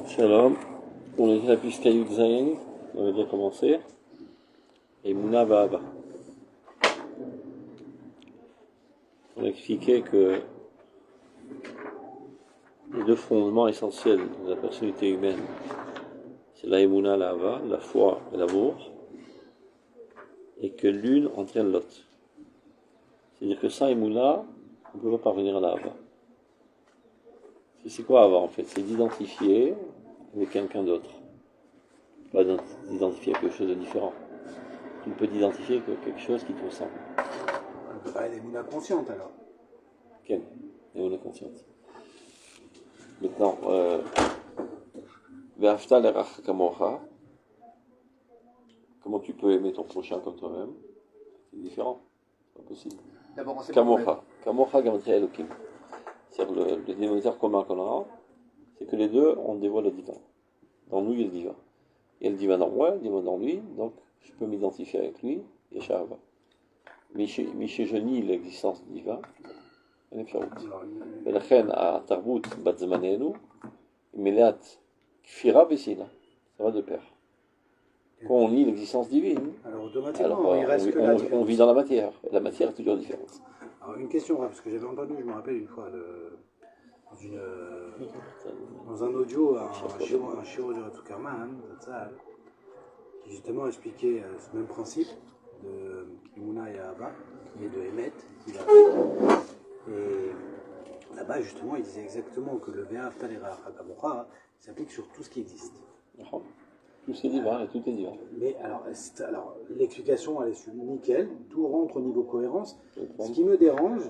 Shalom, on était à la piste Yud Zayin, on avait déjà commencé, et Mouna Vahava. On a expliqué que les deux fondements essentiels de la personnalité humaine, c'est la Emouna, la Hava, la foi et l'amour, et que l'une entraîne l'autre. C'est-à-dire que sans Emouna, on ne peut pas parvenir à la Hava. C'est quoi Hava en fait? C'est d'identifier avec quelqu'un d'autre. Pas d'identifier quelque chose de différent. Tu ne peux t'identifier que quelque chose qui te ressemble. On peut parler d'émouna consciente alors. Quelle émouna consciente. Maintenant, Ve'afta l'erach kamocha. Comment tu peux aimer ton prochain comme toi-même? C'est différent. C'est pas possible. D'abord, on sait Kamocha. Kamocha gamatria elokim. C'est-à-dire le dénominateur commun qu'on a, c'est que les deux, on dévoile le divin. Dans nous, il y a le divin. Il y a le divin dans moi, le divin dans lui, donc je peux m'identifier avec lui, et Shahava. Mais chez je nie l'existence du divin, אין אפשרות. ולכן התרבות בת זמננו היא מלאת כפירה ושנאה. Ça va de pair. Quand on nie l'existence divine, alors automatiquement, il reste que la on vit dans la matière. Et la matière est toujours différente. Alors une question, parce que j'avais entendu, je me rappelle une fois, dans un audio, un chirurgien de Tuckerman, qui justement expliquait ce même principe de Imuna et Ahava, et de Emet, qu'il avait. Et là-bas, justement, il disait exactement que le Ve'afta l'erach kamocha s'applique sur tout ce qui existe. Tout c'est divin et tout est divin. Mais alors l'explication, elle est nickel, tout rentre au niveau cohérence. Ce qui me dérange,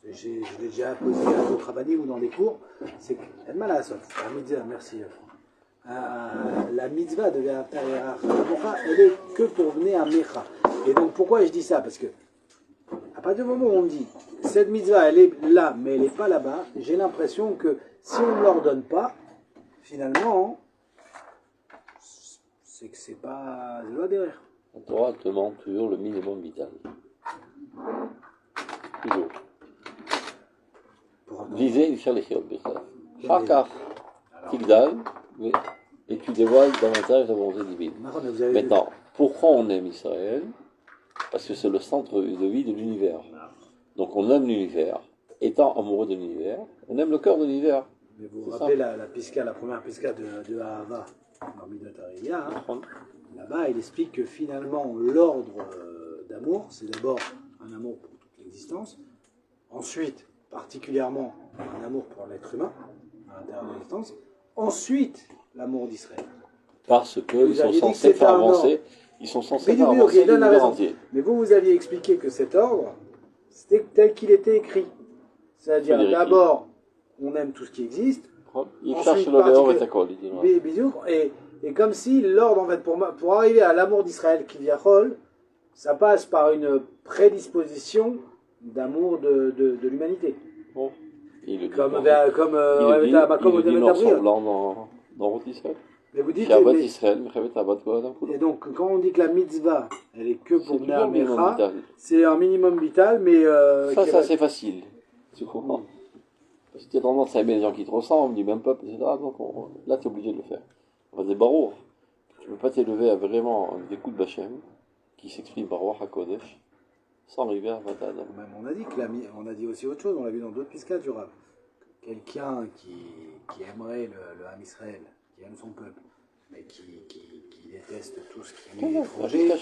je l'ai déjà posé à d'autres rabbins ou dans des cours, c'est que la mitzvah, merci la mitzvah de Ve'afta l'erach kamocha, elle est que pour venir à Mecha. Et donc pourquoi je dis ça? Parce que à partir du moment où on me dit cette mitzvah elle est là mais elle n'est pas là-bas, j'ai l'impression que si on ne l'ordonne pas, finalement, c'est que c'est pas de loi derrière. La Torah te demande toujours le minimum vital. Toujours. Visez il fait les chiot bichlal. Chakar, tigdal, et tu dévoiles davantage la volonté divine. Maintenant, pourquoi on aime Israël? Parce que c'est le centre de vie de l'univers. Donc on aime l'univers. Étant amoureux de l'univers, on aime le cœur de l'univers. Mais vous vous rappelez la première pisca de Ahava dans Midot Ariya, là-bas il explique que finalement l'ordre d'amour, c'est d'abord un amour pour toute l'existence, ensuite particulièrement un amour pour l'être humain à l'intérieur de l'existence, ensuite l'amour d'Israël. Parce qu'ils sont censés faire avancer. Ils sont censés faire avancer l'univers entier. Mais vous aviez expliqué que cet ordre, c'était tel qu'il était écrit. C'est-à-dire, d'abord, on aime tout ce qui existe. Il cherche le dehors et t'accorde, il dit. Et comme si l'ordre, en fait, pour arriver à l'amour d'Israël qui vient Chol, ça passe par une prédisposition d'amour de l'humanité. Bon. Il le dit dans Roth Israël. Mais vous dites et donc, quand on dit que la mitzvah, elle est que pour Bnei Amecha, c'est un minimum vital, mais... ça c'est facile, tu comprends? Parce que tu as tendance à aimer les gens qui te ressemblent, du même peuple, etc. Donc là, tu es obligé de le faire. On va dire barour. Tu ne peux pas t'élever à vraiment des coups de Bachem, qui s'expriment par Roi HaKodesh, sans arriver à Vatadam. On a dit on a dit aussi autre chose, on l'a vu dans d'autres piscats du Rav. Quelqu'un qui aimerait le Ham Israël, qui aime son peuple, mais qui déteste tout ce qui est étranger.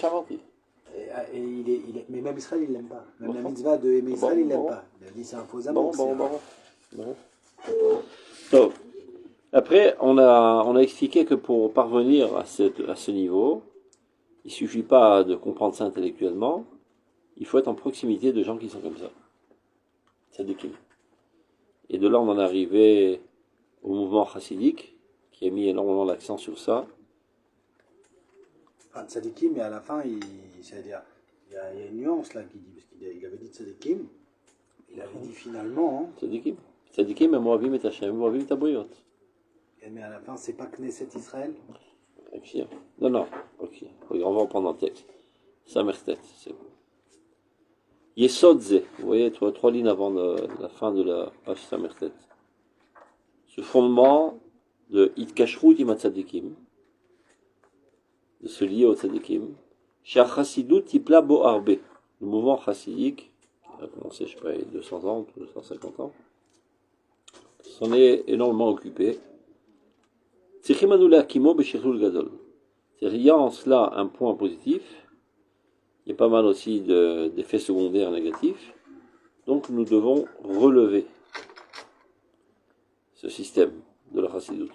Mais même Israël, il ne l'aime pas. Même la mitzvah de aimer Israël, il ne l'aime pas. Il a dit c'est un faux amour. Donc, après, on a expliqué que pour parvenir à ce niveau, il ne suffit pas de comprendre ça intellectuellement, il faut être en proximité de gens qui sont comme ça. Tzadikim. Et de là, on en est arrivé au mouvement chassidique, qui a mis énormément l'accent sur ça. Enfin, tzadikim, mais à la fin, c'est-à-dire, il y a une nuance là qui dit, parce qu'il avait dit tzadikim, il avait dit finalement... Tzadikim. Tzadikim, Moavim et Hashem, Moavim et Abriot. Mais à la fin, c'est pas Knesset Israël? Non. Ok. On va reprendre un texte. Samertet, c'est bon. Yesodze, vous voyez, 3 lignes avant la fin de la page Samertet. Ce fondement de Itkashrut im Tzadikim, de se lier aux Tzadikim, Shah Chassidut Tipla Bo Arbe, le mouvement chassidique, qui a commencé, je sais pas, il y a 200 ans, 250 ans, s'en est énormément occupé. Tzrichim anu le'akimo b'shirul gadol. C'est-à-dire, il y a en cela un point positif, il y a pas mal aussi d'effets secondaires négatifs, donc nous devons relever ce système de la Chassidut.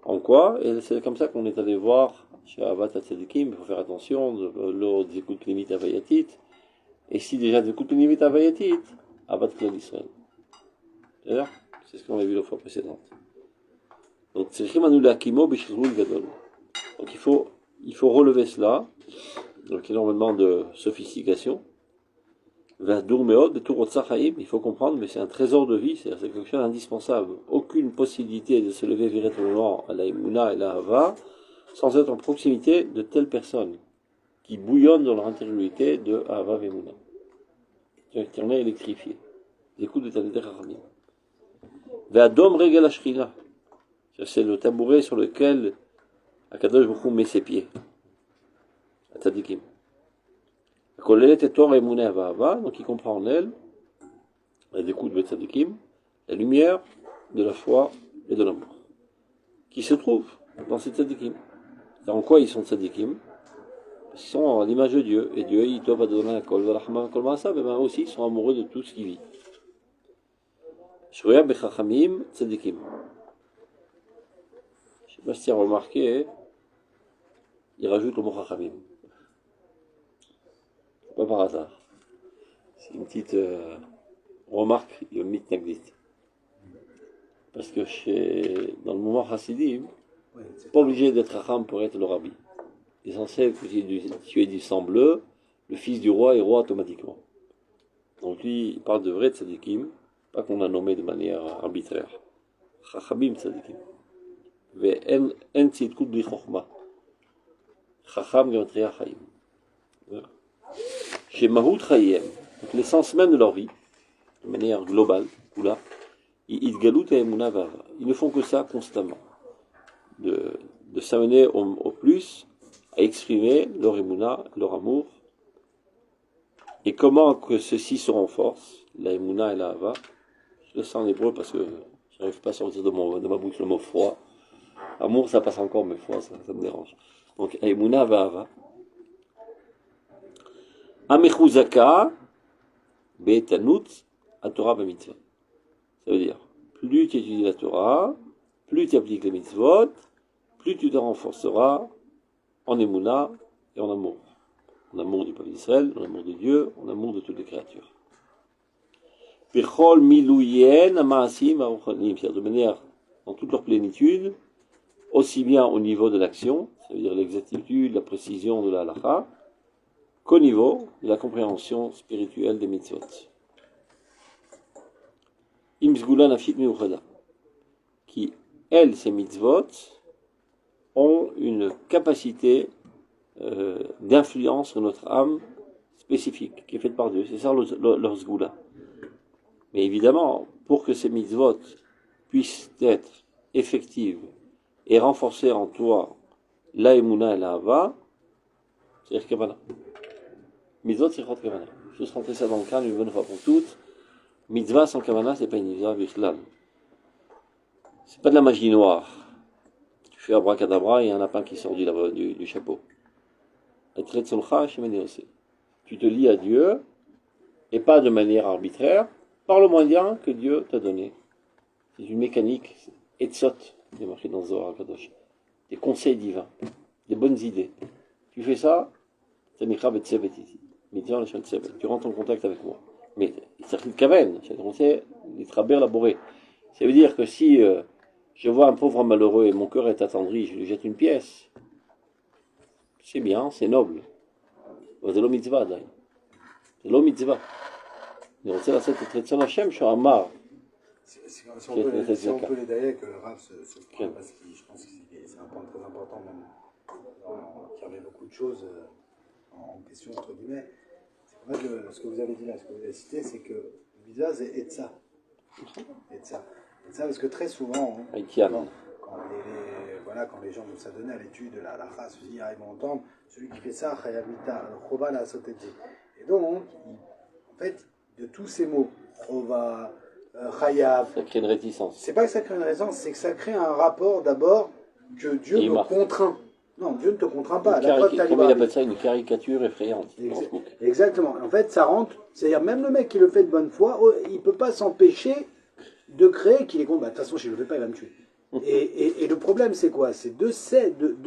En quoi? Et c'est comme ça qu'on est allé voir chez Avat Tzadikim, il faut faire attention, l'eau d'écoute limite à Vayatit, et si déjà d'écoute limite à Vayatit, Avat Klal Israël. D'ailleurs, c'est ce qu'on a vu la fois précédente. Donc, Tzrichim anu le'akimo b'shirul gadol. Donc il faut relever cela, donc énormément de sophistication. Il faut comprendre, mais c'est un trésor de vie, c'est quelque chose d'indispensable. Aucune possibilité de se lever véritablement à la Emouna et la Hava sans être en proximité de telles personnes qui bouillonnent dans leur intériorité de Hava et Emouna. Qui en est électrifié. Écoute de Talmidei Chachamim. Ve'adom regel hashchina. C'est le tabouret sur lequel Akadosh Baruch Hu met ses pieds. À Tzadikim. Donc il comprend en elle, la découte de Tzadikim, la lumière de la foi et de l'amour, qui se trouve dans ces Tzadikim. En quoi ils sont Tzadikim? Ils sont à l'image de Dieu, et Dieu, il doit donner la kol, mais aussi ils sont amoureux de tout ce qui vit. Shroya bechachamim Tzadikim. Je ne sais pas si tu as remarqué, il rajoute le mot chachamim. Pas par hasard. C'est une petite remarque de mitnagdit. Parce que dans le mouvement chassidim, pas obligé d'être racham pour être le rabbi. L'essentiel, que tu es du sang bleu, le fils du roi est roi automatiquement. Donc lui, il parle de vrais tzadikim, pas qu'on a nommé de manière arbitraire. Chachamim tzadikim. Ve'en tzidkut bli chokhma. Chacham gematria chaim. Chez Mahout Chayem, donc l'essence même de leur vie, de manière globale, là, ils ne font que ça constamment, de s'amener au plus à exprimer leur émouna, leur amour, et comment que ceci se renforce, la émouna et la hava. Je le sens en hébreu parce que je n'arrive pas à sortir de ma bouche le mot froid. Amour, ça passe encore, mais froid, ça me dérange. Donc, émouna va hava. Amechuzaka be'etanut aTorah b'mitzvah. Ça veut dire, plus tu étudies la Torah, plus tu appliques les mitzvot, plus tu te renforceras en émouna et en amour. En amour du peuple d'Israël, en amour de Dieu, en amour de toutes les créatures. Bechol milouyen amaasim aruchanim, c'est-à-dire de manière, dans toute leur plénitude, aussi bien au niveau de l'action, ça veut dire l'exactitude, la précision de la halakha, qu'au niveau de la compréhension spirituelle des mitzvot. Imsgula nafshit miuchada, qui, elles, ces mitzvot, ont une capacité d'influence sur notre âme spécifique, qui est faite par Dieu. C'est ça leur sgula. Mais évidemment, pour que ces mitzvot puissent être effectives et renforcer en toi la emuna et la hava, c'est-à-dire kavana. Mitzvot, c'est kavana. Juste rentrer ça dans le crâne une bonne fois pour toutes. Mitzvah sans kavana, c'est pas une mitzvah bichlal. C'est pas de la magie noire. Tu fais abracadabra et il y a un lapin qui sort du chapeau. Tu te lis à Dieu, et pas de manière arbitraire, par le moyen que Dieu t'a donné. C'est une mécanique etzot, qui est marqué dans Zohar HaKadosh. Des conseils divins, des bonnes idées. Tu fais ça, tu rentres en contact avec moi. Mais c'est une caverne, c'est élaboré. Ça veut dire que si je vois un pauvre malheureux et mon cœur est attendri, je lui jette une pièce. C'est bien, c'est noble. C'est l'eau mitzvah, d'ailleurs. C'est l'eau mitzvah. Si on peut les d'ailleurs que le Rav se prend, parce que je pense que c'est un point très important, même qui remet beaucoup de choses en question, entre guillemets. C'est vrai que ce que vous avez dit là, ce que vous avez cité, c'est que le mitzvah, c'est Etza. Ça, parce que très souvent, hein, Haïtian. quand les gens vont s'adonner à l'étude de la race, ils vont entendre celui qui fait ça, Chayavita, Chova la Soteti. Et donc, en fait, de tous ces mots, Chova, Chayav, Ça crée une réticence. c'est pas que ça crée une raisons, c'est que ça crée un rapport d'abord que Dieu me contraint. Non, Dieu ne te contraint pas. Comment il appelle ça? Une caricature effrayante. Exactement. En fait, ça rentre. C'est-à-dire, même le mec qui le fait de bonne foi, il ne peut pas s'empêcher de créer qu'il est con. Bah, de toute façon, si je ne le fais pas, il va me tuer. Et le problème, c'est quoi? C'est de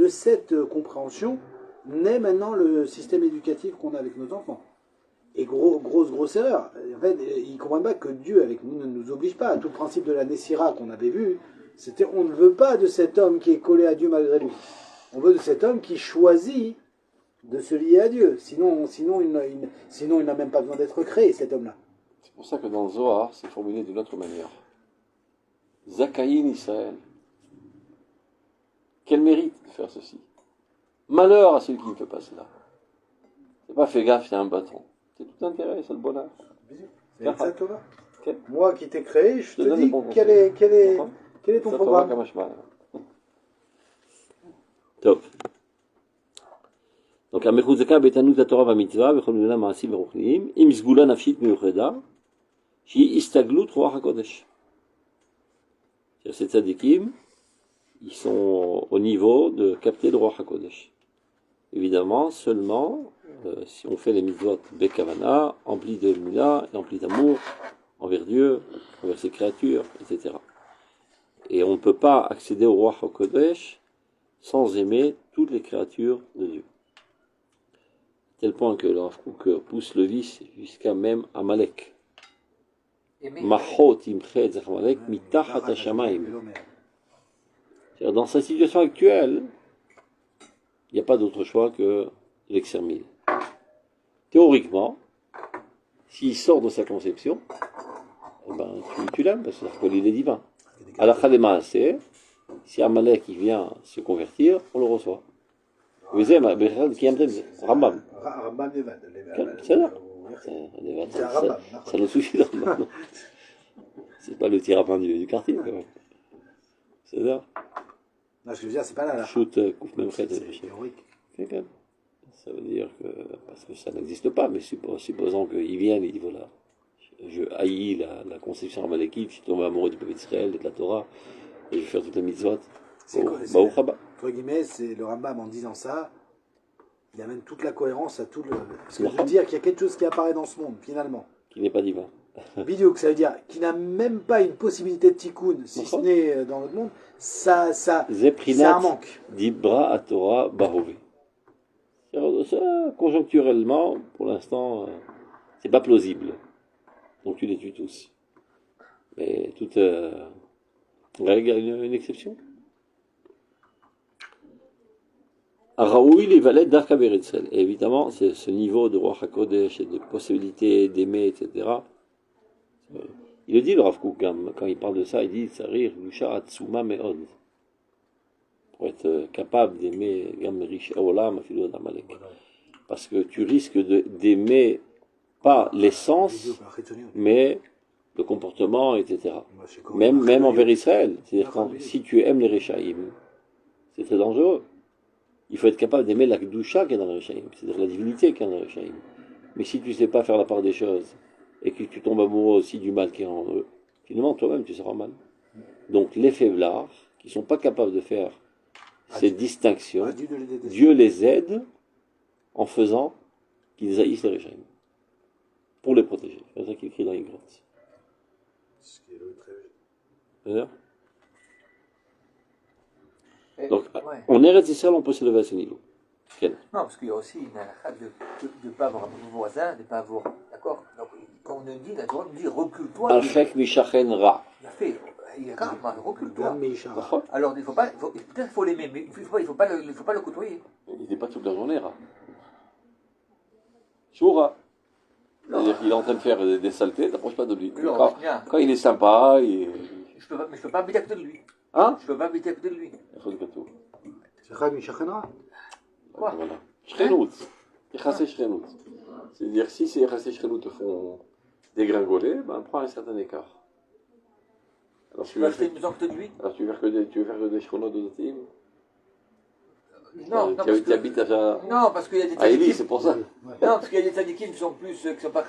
cette compréhension naît maintenant le système éducatif qu'on a avec nos enfants. Et grosse erreur. En fait, ils ne comprennent pas que Dieu, avec nous, ne nous oblige pas. Tout le principe de la Nessira qu'on avait vu, c'était on ne veut pas de cet homme qui est collé à Dieu malgré lui. On veut de cet homme qui choisit de se lier à Dieu. Sinon il n'a même pas besoin d'être créé, cet homme-là. C'est pour ça que dans le Zohar, c'est formulé d'une autre manière. Zakaïn Israël. Quel mérite de faire ceci? Malheur à celui qui ne fait pas cela. C'est pas fait gaffe, c'est un bâton. C'est tout intérêt, c'est le bonheur. C'est ça, Thomas. Moi qui t'ai créé, je te dis quel est ton programme. Top. Donc, המחוזקה באיתנות התורה והמצווה וכל מיני מעשים ורוחניים, עם סגולה נפשית מיוחדה, שהיא הסתגלות רוח הקודש. Ces tzadikim, ils sont au niveau de capter le roi HaKodesh. Évidemment, seulement si on fait les mitzvot bekavana, emplis de mula, emplis d'amour envers Dieu, envers ses créatures, etc. Et on ne peut pas accéder au roi HaKodesh sans aimer toutes les créatures de Dieu. À tel point que le Rav Kook pousse le vice jusqu'à même Amalek. Mahot imchet zachamalek mitachat hashamayim. Dans sa situation actuelle, il n'y a pas d'autre choix que l'exterminer. Théoriquement, s'il sort de sa conception, eh ben, tu l'aimes parce qu'il est divin. Alakha de Maaseh, si Amalek il vient se convertir, on le reçoit. Vous savez, Rambam. Rambam Levad. C'est là. Ça nous suffit, Rambam. C'est pas le tirapin du quartier, quand même. C'est ça. Non, ce que je veux dire, c'est pas là. Shoot, couf même c'est théorique. Ça veut dire que, parce que ça n'existe pas, mais supposons qu'il vienne et dit voilà, je haïs la conception amalekite, je suis tombé amoureux du peuple d'Israël, de la Torah, et je vais faire toutes les mitzvot. C'est quoi? Entre guillemets, c'est le Rambam en disant ça, il amène toute la cohérence à tout le. Parce que ça veut dire qu'il y a quelque chose qui apparaît dans ce monde, finalement. Qui n'est pas divin. Vidéo, ça veut dire qu'il n'a même pas une possibilité de tikkun, si ce n'est dans notre monde, ça un manque. Dibra à Torah Bahové. Ça, conjoncturellement, pour l'instant, c'est pas plausible. Donc tu les tues tous. Mais toute règle a une exception. Raoui les valets d'Arka Beretzel. Et évidemment, c'est ce niveau de Roi HaKodesh et de possibilité d'aimer, etc. Il le dit, le Rav Kook, quand il parle de ça, il dit Tsarir Lusha Atsuma Meod. Pour être capable d'aimer Gam Rish Olam Afilo d'Amalek. Parce que tu risques d'aimer pas l'essence, mais le comportement, etc. Même envers Israël. C'est-à-dire si tu aimes les Rechaïm, c'est très dangereux. Il faut être capable d'aimer la Kedusha qui est dans les Rechaïm, c'est-à-dire la divinité qui est dans les Rechaïm. Mais si tu ne sais pas faire la part des choses, et que tu tombes amoureux aussi du mal qui est en eux, finalement toi-même tu seras mal. Donc les faiblards, qui ne sont pas capables de faire ces distinctions, Dieu les aide en faisant qu'ils haïssent les Rechaïm. Pour les protéger. C'est ça qu'il écrit dans les grottes. C'est-à-dire donc, on est Israël, on peut se lever à ce niveau. Non, parce qu'il y a aussi une halakha de ne pas avoir un voisin, de ne pas avoir. D'accord. Donc, quand on dit, la droite nous dit recule-toi. Al-Fek Mishachen Ra. Il a fait. Il est rare, recule-toi. Alors, il faut pas. Peut-être qu'il faut l'aimer, mais il ne faut pas le côtoyer. Il n'est pas toute la journée, Ra. Choura. C'est-à-dire qu'il est en train de faire des saletés, t'approches pas de lui. Quand il est sympa, je peux pas habiter à côté de lui. Hein? Je peux pas habiter à côté de lui. C'est Chag Mishachenra. Quoi? Voilà. Shrenut. Yechassé Shrenut. C'est-à-dire, si ces Yechassé Shrenut te font dégringoler, ben, prends un certain écart. Tu vas acheter une maison que de lui? Alors tu veux faire que des shkonotes de Datim? Non, Tu habites à... non, parce qu'il y a des À Eli, tzadikim. c'est pour ça. Non, parce qu'il y a des tzadikim qui sont pas.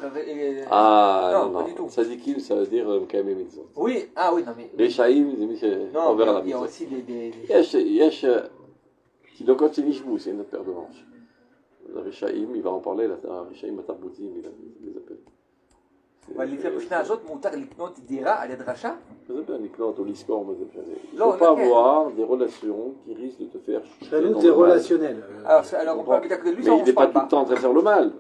Ah, non, pas du tout. Sadikim, ça veut dire quand même mitzvot. Oui, ah oui, non, mais. Les Shaïm, c'est Non, envers la il y a mitzvot. aussi des. Yesh, Tilokot Nishbou, c'est une paire de manches. Le Rishaïm, il va en parler, là, Rishaïm Atarboutim, il les appelle. לפי המשנה הזאת מותר לקנות דירה על יד רשע? Il ne Non, faut pas lequel? avoir des relations qui risquent de te faire chuter Nous, dans c'est le mal. relationnel. Alors on peut habiter que lui, ça Mais on il se n'est pas parle tout le temps en train de faire le mal.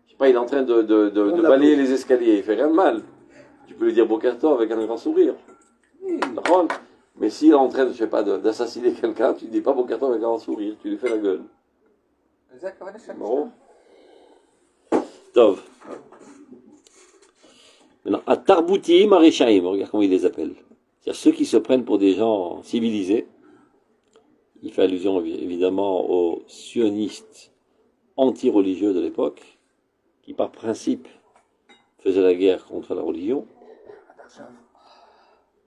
Je sais pas, il est en train de l'a balayer pas. les escaliers, il fait rien de mal. Tu peux lui dire Bokerto avec un grand sourire. Oui. D'accord. Mais s'il est en train, je sais pas, d'assassiner quelqu'un, tu ne dis pas Bokerto avec un grand sourire, tu lui fais la gueule. זה הכוונה של ברור. המשנה. Tov. Maintenant, à Tarboutim, Areshaim, regarde comment il les appelle. C'est-à-dire ceux qui se prennent pour des gens civilisés. Il fait allusion évidemment aux sionistes anti-religieux de l'époque, qui par principe faisaient la guerre contre la religion.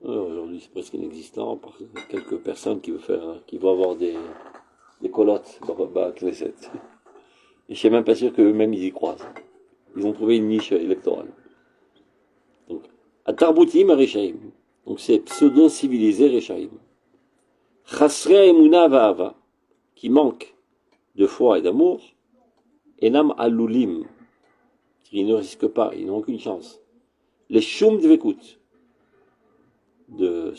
Aujourd'hui, c'est presque inexistant, par quelques personnes qui vont avoir des colottes dans la Knesset. Et je suis même pas sûr qu'eux-mêmes ils y croisent. Ils ont trouvé une niche électorale. Donc, à Tarboutim, à Rechaim. Donc, c'est pseudo-civilisé Rechaim. Chasrei Emuna Va'ava, qui manque de foi et d'amour, Enam Alulim, ils ne risquent pas, ils n'ont aucune chance. Les Shum Dvekut, de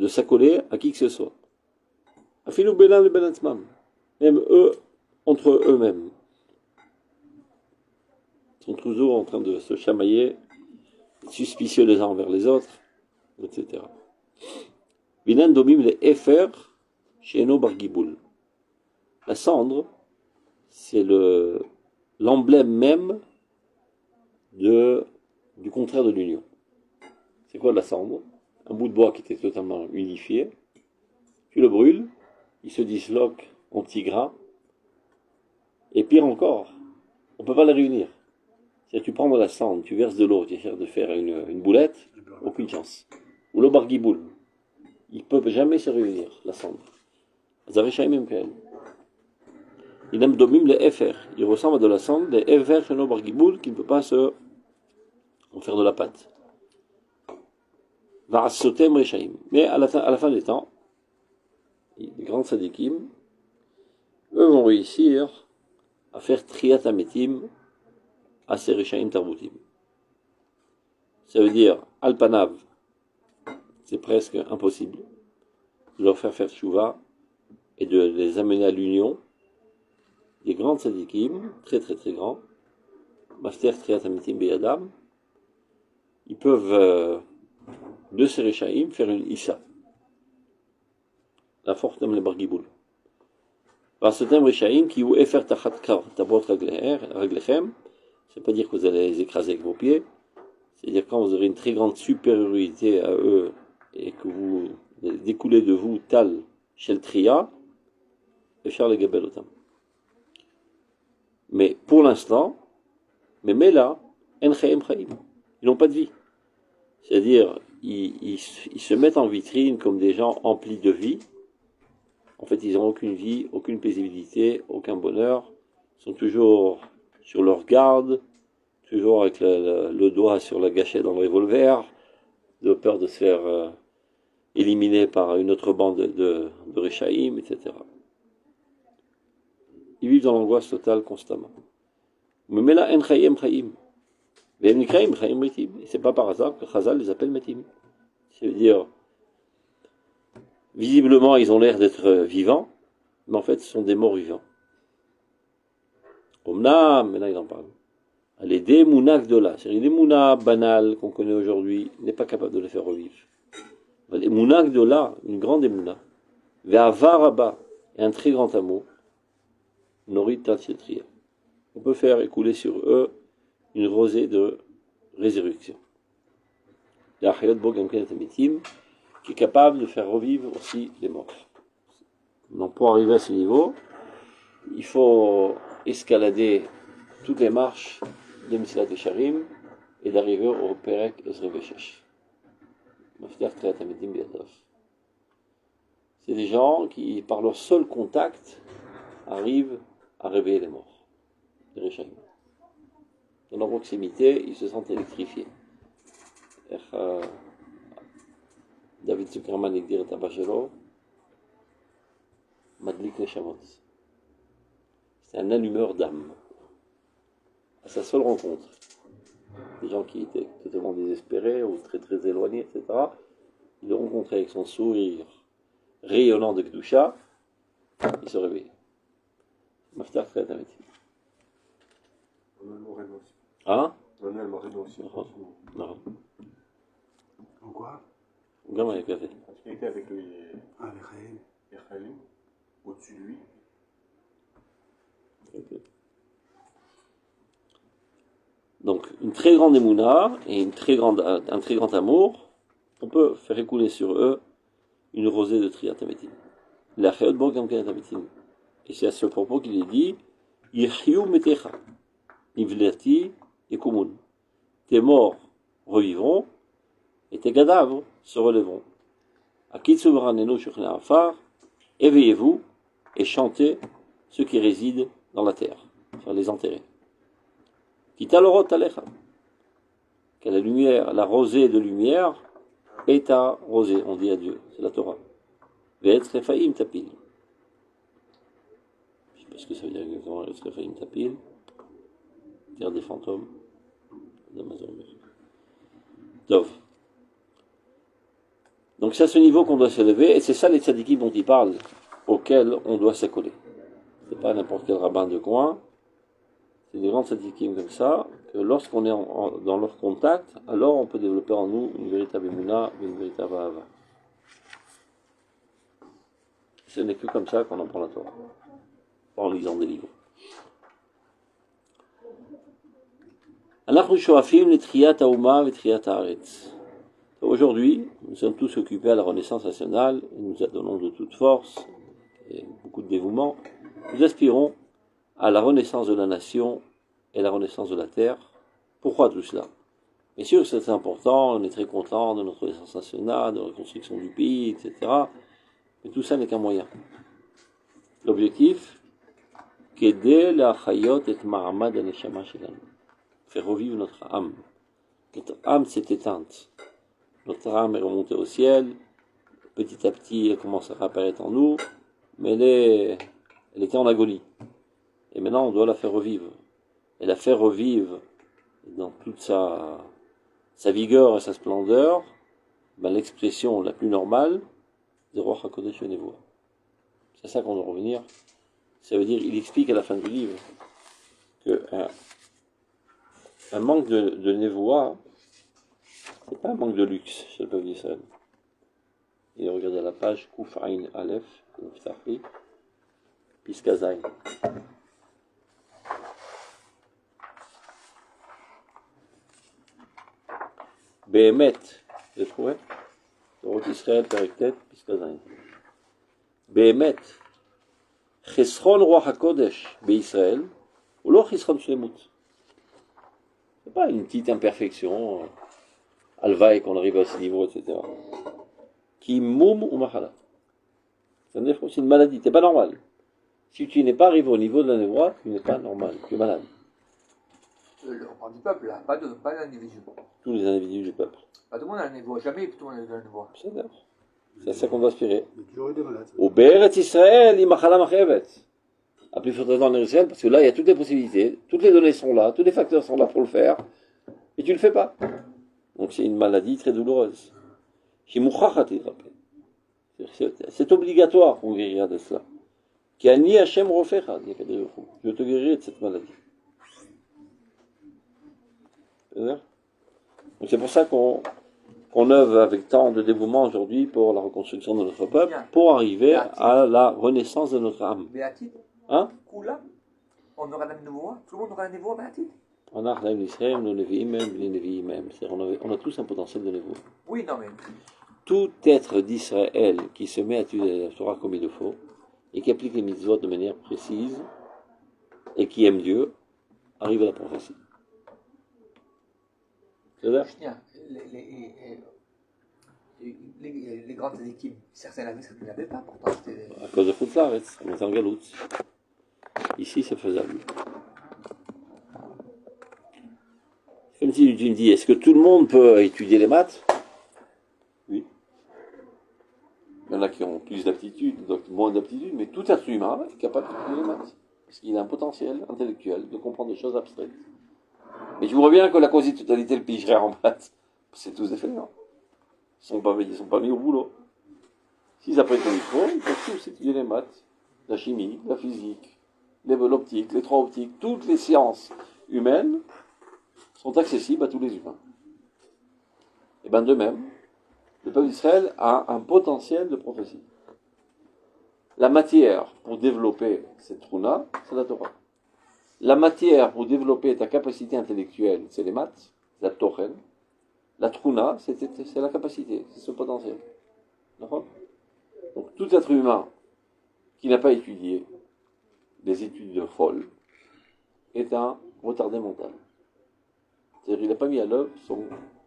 s'accoler à qui que ce soit. Afilu Belan le Benatzmam, même eux, entre eux-mêmes. Ils sont toujours en train de se chamailler, suspicieux les uns envers les autres, etc. Binan domim les Efer, Sheno Bargiboul. La cendre, c'est l'emblème même du contraire de l'union. C'est quoi la cendre? Un bout de bois qui était totalement unifié. Tu le brûles, il se disloque en petits grains. Et pire encore, on ne peut pas les réunir. C'est-à-dire, tu prends de la cendre, tu verses de l'eau, tu essaies de faire une boulette, aucune chance. Ou le bargiboul. Ils ne peuvent jamais se réunir, la cendre. Vous avez jamais même qu'elle. Il aime domim les efer. Il ressemble à de la cendre, les efer chez nos bargiboul, qui ne peut pas en faire de la pâte. Va'asotem rechaim. Mais à la fin des temps, les grands sadikim, eux vont réussir à faire triat ametim à ces rechaim tarboutim. Ça veut dire, alpanav, c'est presque impossible de leur faire tchouva et de les amener à l'union. Des grands tzadikim, très très très grands, Master Triat Amitim Beyadam, ils peuvent, de ces Rechaim, faire une Issa. La force de Bargiboul. Par ce thème Rechaim, qui ou Efer Tachat Tabot Raglechem, ça ne veut pas dire que vous allez les écraser avec vos pieds, c'est-à-dire quand vous aurez une très grande supériorité à eux et que vous découlez de vous Tal Shel Tria, Efer le Gabel Otam. Mais pour l'instant, mais là, En Chaim Chaim, ils n'ont pas de vie. C'est-à-dire, ils se mettent en vitrine comme des gens emplis de vie. En fait, ils n'ont aucune vie, aucune paisibilité, aucun bonheur. Ils sont toujours sur leur garde, toujours avec le doigt sur la gâchette dans le revolver, de peur de se faire éliminer par une autre bande de Rechaim, etc. Ils vivent dans l'angoisse totale constamment. Mais là, En Chaim Chaim. Et c'est pas par hasard que Chazal les appelle Metim. C'est-à-dire, visiblement, ils ont l'air d'être vivants, mais en fait, ce sont des morts vivants. Omnam, maintenant il en parle. Les démounas gdola, c'est-à-dire les mounas banales qu'on connaît aujourd'hui, n'est pas capable de les faire revivre. Les mounas gdola, une grande émouna, ve'avaraba, et un très grand amour, norit tatchetria. On peut faire écouler sur eux une rosée de résurrection. Il y a Hayot Bogam Kenetamitim qui est capable de faire revivre aussi les morts. Donc pour arriver à ce niveau, il faut escalader toutes les marches de Mesilat Yesharim et d'arriver au Perek Ezra Veshesh. C'est des gens qui, par leur seul contact, arrivent à réveiller les morts, les Réchaïm. Dans leur proximité, ils se sentent électrifiés. David Zuckerman dit à Bachelo, Madlik Neshamot. C'est un allumeur d'âme. À sa seule rencontre, des gens qui étaient totalement désespérés ou très très éloignés, etc., il le rencontrait avec son sourire rayonnant de Kedusha, il se réveillait. Maftar Triat Ametim. Hein? Non. En quoi? Gamin avec la tête. Parce qu'il était avec lui. Ah, les Khaïm. Les Khalim, au-dessus de lui. Okay. Donc, une très grande émouna et un très grand amour, on peut faire écouler sur eux une rosée de Triat Ametim. La Chayot Bogam Triat Ametim. Et c'est à ce propos qu'il est dit Yechyu Metecha, Nivleti Yekumun. Tes morts revivront et tes cadavres se relèveront. Akitsubaranenu Shuchne Afar, éveillez-vous et chantez ceux qui résident dans la terre, faire les enterrer. Kitalorot Alecha, que la lumière, la rosée de lumière est à rosée, on dit à Dieu, c'est la Torah. Ve'etz Refaim Tapil. Je sais pas ce que ça veut dire exactement, Ve'etz Refaim Tapil. Terre des fantômes d'Amazon. Dov. Donc c'est à ce niveau qu'on doit s'élever, et c'est ça les tzadikim dont il parle, auxquels on doit s'accoler. C'est pas n'importe quel rabbin de coin, c'est des grands tzadikim comme ça, que lorsqu'on est dans leur contact, alors on peut développer en nous une véritable émouna, une véritable ahava. Ce n'est que comme ça qu'on apprend la Torah, pas en lisant des livres. Aujourd'hui, nous sommes tous occupés à la Renaissance nationale, et nous adonnons de toute force et beaucoup de dévouement. Nous aspirons à la renaissance de la nation et la renaissance de la terre. Pourquoi tout cela? Bien sûr que c'est important, on est très content de notre renaissance nationale, de la reconstruction du pays, etc. Mais tout ça n'est qu'un moyen. L'objectif, qu'aider la chayot et ma'amad aneshama shelanu. Faire revivre notre âme. Notre âme s'est éteinte. Notre âme est remontée au ciel. Petit à petit, elle commence à réapparaître en nous. Mais elle était en agonie. Et maintenant, on doit la faire revivre. Et la faire revivre dans toute sa vigueur et sa splendeur, l'expression la plus normale, c'est Ruach HaKodesh Nevoah. C'est ça qu'on doit revenir. Ça veut dire, il explique à la fin du livre que un manque de Nevoah, c'est pas un manque de luxe chez le peuple d'Israël. Et regardez la page Kuf Ain Aleph, Piska Zain. Behemet, vous avez trouvé? Dorot Israël, Perek Piska Zain. Behemet, Chesron Ruach HaKodesh Be'Israël, ou lo Chesron Shlemut. C'est pas une petite imperfection, alvaï qu'on arrive à ce niveau, etc. Qui moum ou machala. C'est-à-dire que c'est une maladie, t'es pas normal. Si tu n'es pas arrivé au niveau de la névoie, tu n'es pas normal, tu es malade. On parle du peuple là, pas d'individu. Tous les individus du peuple. Pas tout le monde a la névoie, jamais tout le monde a la névoie. C'est à ça qu'on doit aspirer. Il y a toujours eu des malades. Au Be'eret Israël, imachala machevet. À plus forte raison en Israël, parce que là, il y a toutes les possibilités, toutes les données sont là, tous les facteurs sont là pour le faire, et tu ne le fais pas. Donc c'est une maladie très douloureuse. C'est obligatoire pour guérir de cela. Kiani Hashem Rofecha, je te guérirai de cette maladie. Donc c'est pour ça qu'on œuvre avec tant de dévouement aujourd'hui pour la reconstruction de notre peuple, pour arriver à la renaissance de notre âme. Béatite. Hein? Kula. On aura la névoie. Tout le monde aura la névoie, Béatite. On a tous un potentiel de névoie. Oui, non mais. Tout être d'Israël qui se met à étudier la Torah comme il le faut, et qui applique les mitzvot de manière précise, et qui aime Dieu, arrive à la prophétie. C'est là? les grandes équipes, certains l'avaient, certains ne l'avaient pas, pourtant. À cause de Foutzlaretz, on est en galoute. Ici, c'est faisable. Comme si tu me dis, est-ce que tout le monde peut étudier les maths? Oui. Il y en a qui ont plus d'aptitude, d'autres moins d'aptitude, mais tout être humain est capable d'étudier les maths. Parce qu'il a un potentiel intellectuel de comprendre des choses abstraites. Mais je vous reviens que la quasi-totalité le pigerait en maths. C'est tous des fainéants. Ils sont pas mis au boulot. S'ils apprennent comme il faut, ils peuvent tous étudier les maths, la chimie, la physique, l'optique, les trois optiques, toutes les sciences humaines sont accessibles à tous les humains. Et bien de même, le peuple d'Israël a un potentiel de prophétie. La matière pour développer cette trouna, c'est la Torah. La matière pour développer ta capacité intellectuelle, c'est les maths, la Tochen. La trouna, c'est la capacité, c'est ce potentiel. D'accord ? Donc tout être humain qui n'a pas étudié des études folles est un retardé mental. C'est-à-dire qu'il n'a pas mis à l'œuvre son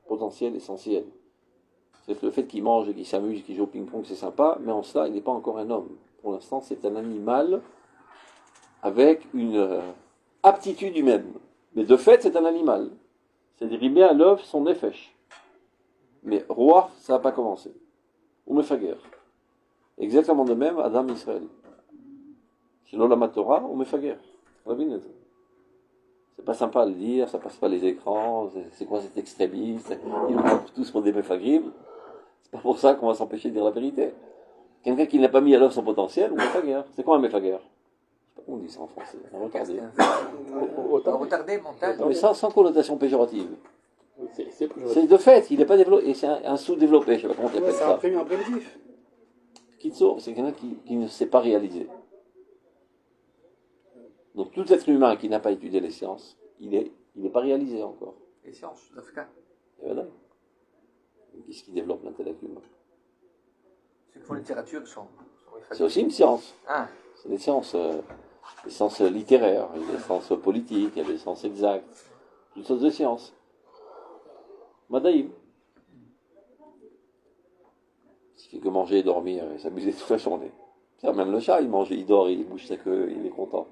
potentiel essentiel. C'est le fait qu'il mange et qu'il s'amuse, qu'il joue au ping-pong, c'est sympa, mais en cela, il n'est pas encore un homme. Pour l'instant, c'est un animal avec une aptitude humaine. Mais de fait, c'est un animal. C'est-à-dire qu'il met à l'œuvre son nefesh. Mais roi, ça n'a pas commencé. Ou mefager. Exactement de même, Adam Israël. Sinon, la Torah, ou mefager. C'est pas sympa à le dire, ça passe pas les écrans, c'est quoi cet extrémiste, ils nous prennent tous pour des mefagrim. C'est pas pour ça qu'on va s'empêcher de dire la vérité. Quelqu'un qui n'a pas mis à l'œuvre son potentiel, ou mefager. C'est quoi un mefager? Je sais pas comment on dit ça en français, un retardé. Un retardé mental. Non, mais sans connotation péjorative. C'est de fait, il n'est pas développé, et c'est un sous-développé, je sais pas comment tu appelles ça. C'est un primitif. Kitso, c'est quelqu'un qui ne s'est pas réalisé. Donc tout être humain qui n'a pas étudié les sciences, il n'est pas réalisé encore. Les sciences, dans ce cas. Et voilà. Qu'est-ce qui développe l'intellect humain? Ceux qui font littérature sont C'est aussi une science. Ah. C'est des sciences littéraires, il y a des sciences politiques, il y a des sciences exactes, toutes sortes de sciences. Madaïm. Il suffit que manger et dormir et s'amuser toute la journée. Même le chat, il mange, il dort, il bouge sa queue, il est content.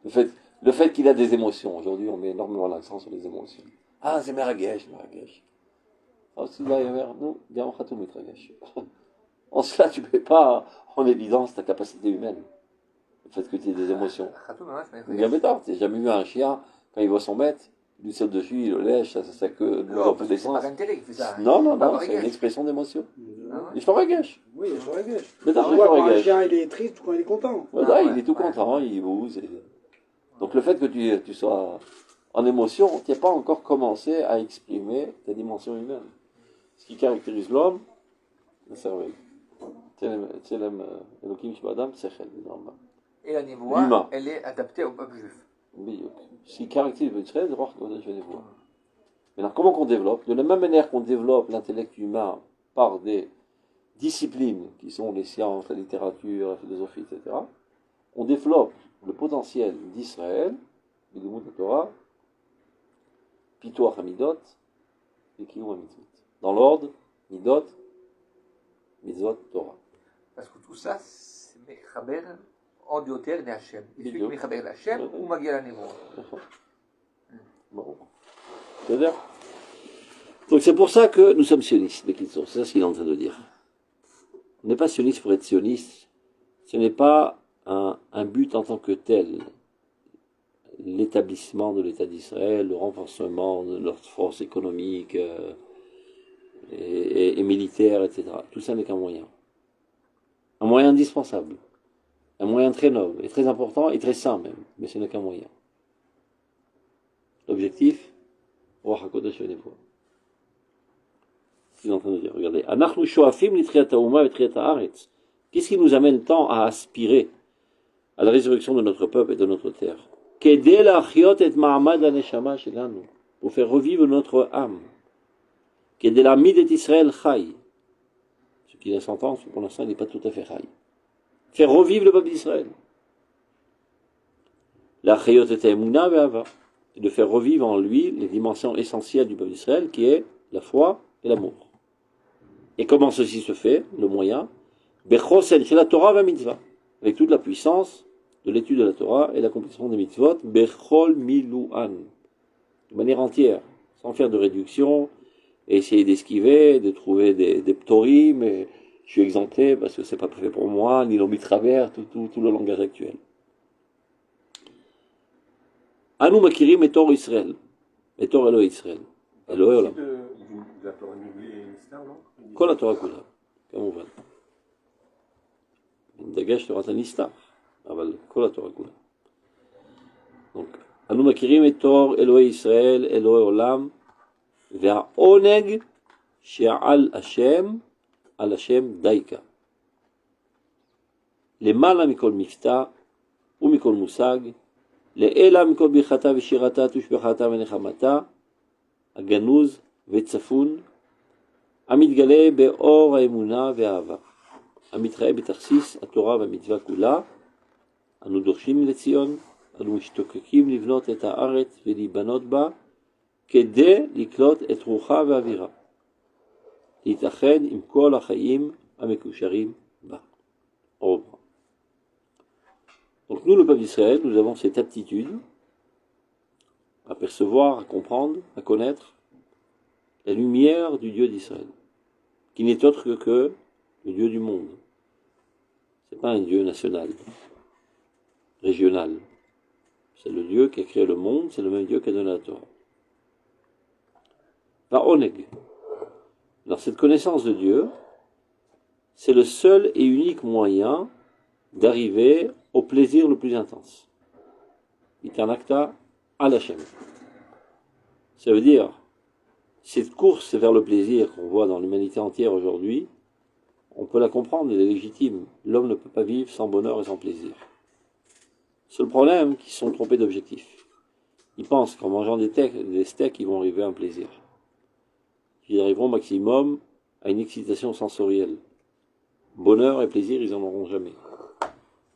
Le fait qu'il a des émotions, aujourd'hui on met énormément l'accent sur les émotions. Ah, c'est Meragesh. En cela, tu ne mets pas en évidence ta capacité humaine. Le fait que tu aies des émotions. Bien bêtard, tu n'as jamais vu un chien, quand il voit son maître, il lui saute dessus, il le lèche, sa queue bouge dans tous les sens. C'est pas un télé qui fait ça. Non, c'est une expression d'émotion. Je t'en régage. Oui, je régage. Mais Quand un chien il est triste ou quand il est content. Voilà, il est tout content, il bouge. Donc le fait que tu sois en émotion, tu n'as pas encore commencé à exprimer ta dimension humaine. Ce qui caractérise l'homme, le cerveau. Tselem Elohim Shbadam, Sechel, normal. Et la névoie, elle est adaptée au peuple juif. Ce qui caractérise le Israël, c'est voir qu'on a des voix. Maintenant, comment qu'on développe? De la même manière qu'on développe l'intellect humain par des disciplines qui sont les sciences, la littérature, la philosophie, etc., on développe le potentiel d'Israël, du Limud de Torah, Pitoach Hamidot, et Kiyum Mitzvot. Dans l'ordre, Midot, Mitzvot, Torah. Parce que tout ça, c'est Mechaber en Dioter de Hachem. Et celui qui Mechaber l'Hachem, ou Magia la Névoie. Bon. C'est-à-dire? Donc c'est pour ça que nous sommes sionistes, c'est ça ce qu'il est en train de dire. On n'est pas sioniste pour être sioniste, ce n'est pas un but en tant que tel. L'établissement de l'État d'Israël, le renforcement de leur force économique et militaire, etc. Tout ça n'est qu'un moyen. Un moyen indispensable. Un moyen très noble, et très important, et très sain même. Mais ce n'est qu'un moyen. L'objectif, Roi HaKodesh Venevoa. C'est ce qu'il est en train de dire. Regardez. Anachnu shoafim litriat ha'uma vetriat ha'aretz. Qu'est-ce qui nous amène tant à aspirer à la résurrection de notre peuple et de notre terre? Pour faire revivre notre âme. Israël chai. Ce qui laisse entendre, pour l'instant, il n'est pas tout à fait chai. Faire revivre le peuple d'Israël. La chayot et emuna ve'ava. Et de faire revivre en lui les dimensions essentielles du peuple d'Israël, qui est la foi et l'amour. Et comment ceci se fait, le moyen? Bechosen chez la Torah va mitzvah, avec toute la puissance de l'étude de la Torah et l'accomplissement des mitzvot, Bechol milouan, de manière entière, sans faire de réduction, et essayer d'esquiver, de trouver des ptorim, mais je suis exempté parce que c'est pas fait pour moi, ni l'ombi travers, tout le langage actuel. Anu makirim etor Israël, etor Elohe Israël, Elohe Olam. de la Torah נסתר, non? כל התורה כולה, כמובן. עם דגש תורת הנסתר, אבל כל התורה כולה. Donc, אנו מכירים את תור אלוהי ישראל, אלוהי עולם, והעונג שעל השם, על השם דייקה. למעלה מכל מבטא ומכל מושג, לאלה מכל ברכתה ושירתה, תושבחתה ונחמתה, הגנוז וצפון, המתגלה באור האמונה והאהבה, המתראה בתכסיס התורה והמצווה כולה, אנו דורשים לציון, אנו משתוקקים לבנות את הארץ ולהיבנות בה, כדי לקלוט את רוחה ואווירה, להתאחד עם כל החיים המקושרים בה. Au revoir. Donc nous, le peuple d'Israël, nous avons cette aptitude à percevoir, à comprendre, à connaître la lumière du Dieu d'Israël, qui n'est autre que le Dieu du monde. Ce n'est pas un Dieu national, régional. C'est le Dieu qui a créé le monde, c'est le même Dieu qui a donné la Torah. Va'oneg. Alors cette connaissance de Dieu, c'est le seul et unique moyen d'arriver au plaisir le plus intense. Itanakta al Hashem. Ça veut dire, cette course vers le plaisir qu'on voit dans l'humanité entière aujourd'hui, on peut la comprendre, elle est légitime. L'homme ne peut pas vivre sans bonheur et sans plaisir. Seul problème, qu'ils se sont trompés d'objectif. Ils pensent qu'en mangeant des steaks, ils vont arriver à un plaisir. Ils arriveront au maximum à une excitation sensorielle. Bonheur et plaisir, ils n'en auront jamais.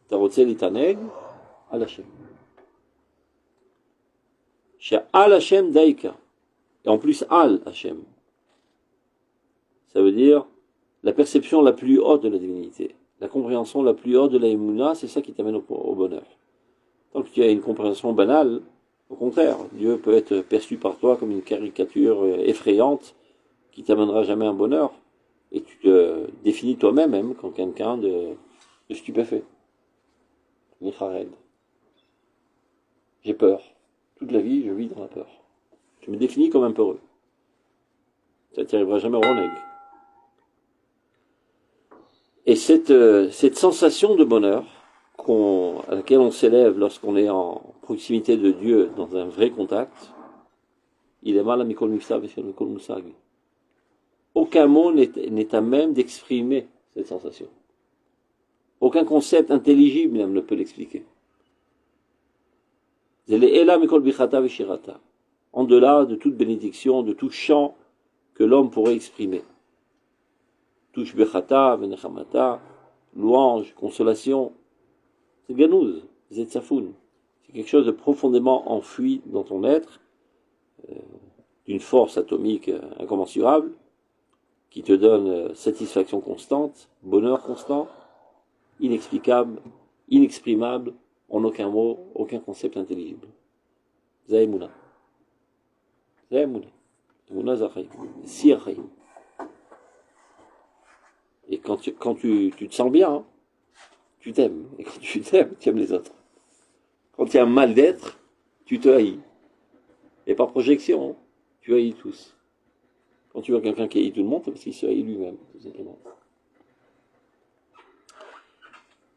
Tarotzel itaneg, al Hashem. Chez al Hashem daika. Et en plus, al Hashem. Ça veut dire la perception la plus haute de la divinité. La compréhension la plus haute de la Emouna, c'est ça qui t'amène au bonheur. Tant que tu as une compréhension banale, au contraire, Dieu peut être perçu par toi comme une caricature effrayante qui t'amènera jamais un bonheur. Et tu te définis toi-même même comme quelqu'un de stupéfait. Nichared. J'ai peur. Toute la vie, je vis dans la peur. Je me définis comme un peureux. Ça t'y arrivera jamais au Roneg. Et cette sensation de bonheur à laquelle on s'élève lorsqu'on est en proximité de Dieu, dans un vrai contact, il est mal à Mikol Mifta et Mikol Musag. Aucun mot n'est à même d'exprimer cette sensation. Aucun concept intelligible même ne peut l'expliquer. En delà de toute bénédiction, de tout chant que l'homme pourrait exprimer. Touche bechata, venechamata, louange, consolation. C'est ganouz, c'est tsafoun. C'est quelque chose de profondément enfoui dans ton être, d'une force atomique incommensurable, qui te donne satisfaction constante, bonheur constant, inexplicable, inexprimable, en aucun mot, aucun concept intelligible. Zaïmouna. Zaïmouna. Mouna Zachaïm. Sirchaïm. Et quand tu te sens bien, hein, tu t'aimes. Et quand tu t'aimes, tu aimes les autres. Quand il y a un mal d'être, tu te haïs. Et par projection, tu haïs tous. Quand tu vois quelqu'un qui haït tout le monde, c'est parce qu'il se haït lui-même, tout simplement.